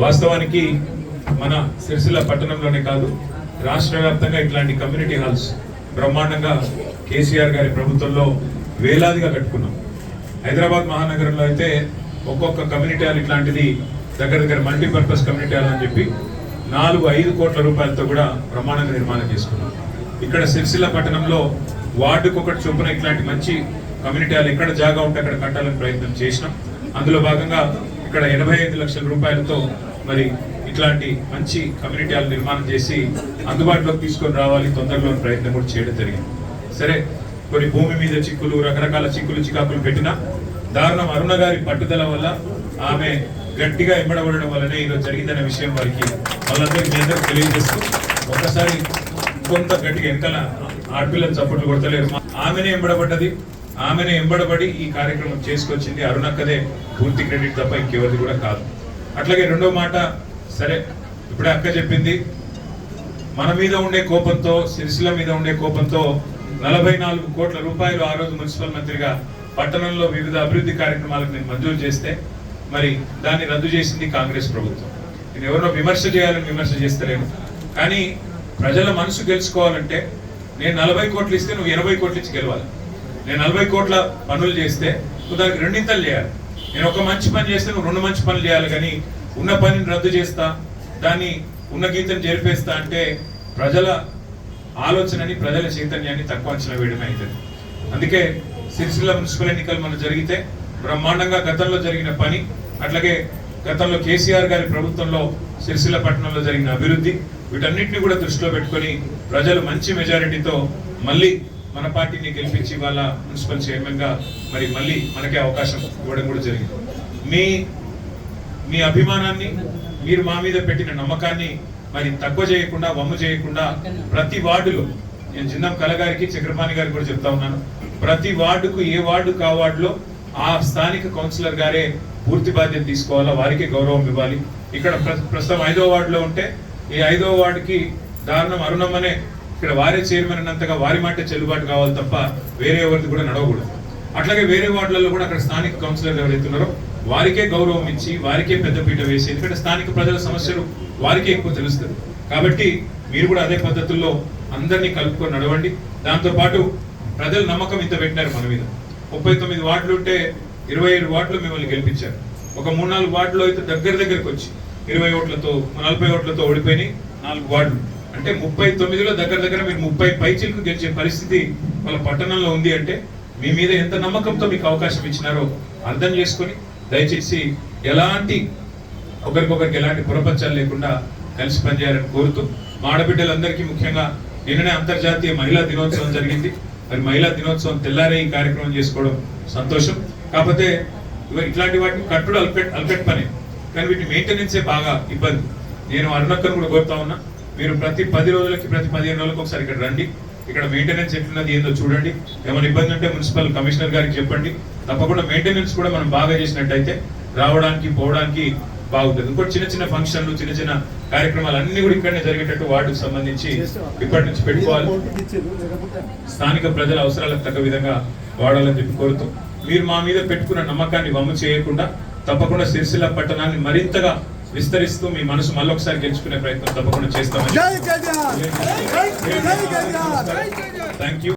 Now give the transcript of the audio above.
వాస్తవానికి మన సిరిసిల్ల పట్టణంలోనే కాదు రాష్ట్ర వ్యాప్తంగా ఇట్లాంటి కమ్యూనిటీ హాల్స్ బ్రహ్మాండంగా కేసీఆర్ గారి ప్రభుత్వంలో వేలాదిగా కట్టుకున్నాం. హైదరాబాద్ మహానగరంలో అయితే ఒక్కొక్క కమ్యూనిటీ హాల్ ఇట్లాంటిది దగ్గర మల్టీపర్పస్ కమ్యూనిటీ హాల్ అని చెప్పి 4-5 కోట్ల రూపాయలతో కూడా బ్రహ్మాండంగా నిర్మాణం చేసుకున్నాం. ఇక్కడ సిరిసిల్ల పట్టణంలో వార్డుకు ఒకటి చొప్పున ఇట్లాంటి మంచి కమ్యూనిటీ హాల్ ఎక్కడ జాగా ఉంటే అక్కడ కట్టాలని ప్రయత్నం చేసినాం. అందులో భాగంగా ఇక్కడ 85 లక్షల రూపాయలతో మరి ఇట్లాంటి మంచి కమ్యూనిటీ హాల్ నిర్మాణం చేసి అందుబాటులోకి తీసుకొని రావాలి తొందరలో ప్రయత్నం కూడా చేయడం జరిగింది. సరే, కొన్ని భూమి మీద చిక్కులు, రకరకాల చికాకులు పెట్టినా దారుణం అరుణ గారి పట్టుదల వల్ల, ఆమె గట్టిగా ఎంబడబడడం వల్లనే ఈరోజు జరిగిందనే విషయం వారికి వాళ్ళందరికీ మీ అందరికీ తెలియజేస్తూ, ఒకసారి కొంత గట్టిగా వెనకాల ఆడపిల్లలు చప్పట్లు కొడతలేరు. ఆమెనే ఎంబడబడ్డది, ఆమెనే ఎంబడబడి ఈ కార్యక్రమం చేసుకొచ్చింది. అరుణక్కదే పూర్తి క్రెడిట్ తప్ప ఇంకెవరిది కూడా కాదు. అట్లాగే రెండో మాట, సరే ఇప్పుడే అక్క చెప్పింది, మన మీద ఉండే కోపంతో, సిరిసిల్ల మీద ఉండే కోపంతో 44 కోట్ల రూపాయలు ఆ రోజు మున్సిపల్ మంత్రిగా పట్టణంలో వివిధ అభివృద్ధి కార్యక్రమాలకు నేను మంజూరు చేస్తే మరి దాన్ని రద్దు చేసింది కాంగ్రెస్ ప్రభుత్వం. నేను ఎవరినో విమర్శ చేయాలని విమర్శ చేస్తలేను, కానీ ప్రజల మనసు గెలుచుకోవాలంటే నేను 40 కోట్లు ఇస్తే నువ్వు 80 కోట్లు ఇచ్చి గెలవాలి. నేను 40 కోట్ల పనులు చేస్తే నువ్వు దానికి రెండింతలు చేయాలి. నేను ఒక మంచి పని చేస్తే నువ్వు 2 మంచి పనులు చేయాలి. కానీ ఉన్న పనిని రద్దు చేస్తా, దాన్ని ఉన్న గీతను జరిపేస్తా అంటే ప్రజల ఆలోచనని, ప్రజల చైతన్యాన్ని తక్కువ అంచనా వేయడమే అవుతుంది. అందుకే సిరిసిల్ల మున్సిపల్ ఎన్నికలు మనం జరిగితే బ్రహ్మాండంగా గతంలో జరిగిన పని, అట్లాగే గతంలో కేసీఆర్ గారి ప్రభుత్వంలో సిరిసిల్ల పట్టణంలో జరిగిన అభివృద్ధి, వీటన్నిటిని కూడా దృష్టిలో పెట్టుకొని ప్రజలు మంచి మెజారిటీతో మళ్ళీ మన పార్టీని గెలిపించి వాళ్ళ మున్సిపల్ చైర్మన్ గా మరి మళ్ళీ మనకే అవకాశం ఇవ్వడం కూడా జరిగింది. మీ అభిమానాన్ని, మీరు మా మీద పెట్టిన నమ్మకాన్ని మరి తక్కువ చేయకుండా, వమ్ము చేయకుండా ప్రతి వార్డులో, నేను జిందం కలగారికి, చక్రపాణి గారికి కూడా చెప్తా ఉన్నాను, ప్రతి వార్డుకు ఏ వార్డు కా వార్డులో ఆ స్థానిక కౌన్సిలర్ గారే పూర్తి బాధ్యత తీసుకోవాలా, వారికే గౌరవం ఇవ్వాలి. ఇక్కడ ప్రస్తుతం 5వ వార్డులో ఉంటే ఈ 5వ వార్డుకి దారుణం అరుణమ్మనే ఇక్కడ వారే చైర్మన్ అన్నంతగా వారి మాట చెల్లుబాటు కావాలి తప్ప వేరే ఎవరిది కూడా నడవకూడదు. అట్లాగే వేరే వార్డులలో కూడా అక్కడ స్థానిక కౌన్సిలర్ ఎవరైతే ఉన్నారో వారికే గౌరవం ఇచ్చి, వారికే పెద్దపీట వేసి, ఎందుకంటే స్థానిక ప్రజల సమస్యలు వారికే ఎక్కువ తెలుస్తుంది. కాబట్టి మీరు కూడా అదే పద్ధతుల్లో అందరినీ కలుపుకొని నడవండి. దాంతోపాటు ప్రజల నమ్మకం ఇంత పెట్టినారు మన మీద. 39 వార్డులు ఉంటే 27 వార్డులు మిమ్మల్ని గెలిపించారు. ఒక 3-4 వార్డులో అయితే దగ్గరకు వచ్చి 20 ఓట్లతో, 40 ఓట్లతో ఓడిపోయినాయి 4 వార్డులు. అంటే 39లో దగ్గర మీరు 30 పైచిలకు గెలిచే పరిస్థితి వాళ్ళ పట్టణంలో ఉంది. అంటే మీ మీద ఎంత నమ్మకంతో మీకు అవకాశం ఇచ్చినారో అర్థం చేసుకొని దయచేసి ఒకరికొకరికి ఎలాంటి పురపచ్చాలు లేకుండా కలిసి పనిచేయాలని కోరుతూ, మా ఆడబిడ్డలందరికీ ముఖ్యంగా నిన్ననే అంతర్జాతీయ మహిళా దినోత్సవం జరిగింది. మరి మహిళా దినోత్సవం తెల్లారే ఈ కార్యక్రమం చేసుకోవడం సంతోషం. కాకపోతే ఇట్లాంటి వాటిని కట్టుడు అల్పెట్ పని, కానీ వీటి మెయింటెనెన్సే బాగా ఇబ్బంది. నేను అరుణక్కను కూడా కోరుతా ఉన్నా, మీరు ప్రతి 10 రోజులకి, ప్రతి 15 రోజులకు ఒకసారి ఇక్కడ రండి. ఇక్కడ మెయింటెనెన్స్ ఎట్లున్నది ఏందో చూడండి. ఏమైనా ఇబ్బంది ఉంటే మున్సిపల్ కమిషనర్ గారికి చెప్పండి. తప్పకుండా మెయింటెనెన్స్ కూడా మనం బాగా చేసినట్టయితే రావడానికి పోవడానికి బాగుంటుంది. ఇంకోటి చిన్న ఫంక్షన్లు, చిన్న కార్యక్రమాలు అన్ని కూడా ఇక్కడనే జరిగేటట్టు వార్డుకు సంబంధించి ఇప్పటి నుంచి పెట్టుకోవాలి. స్థానిక ప్రజల అవసరాలకు తగ్గ విధంగా వాడాలని చెప్పి కోరుతూ, మీరు మా మీద పెట్టుకున్న నమ్మకాన్ని వమ్ము చేయకుండా తప్పకుండా సిరిసిల్ల పట్టణాన్ని మరింతగా విస్తరిస్తూ మీ మనసు మళ్ళొకసారి గెలుచుకునే ప్రయత్నం తప్పకుండా చేస్తామని. Thank you.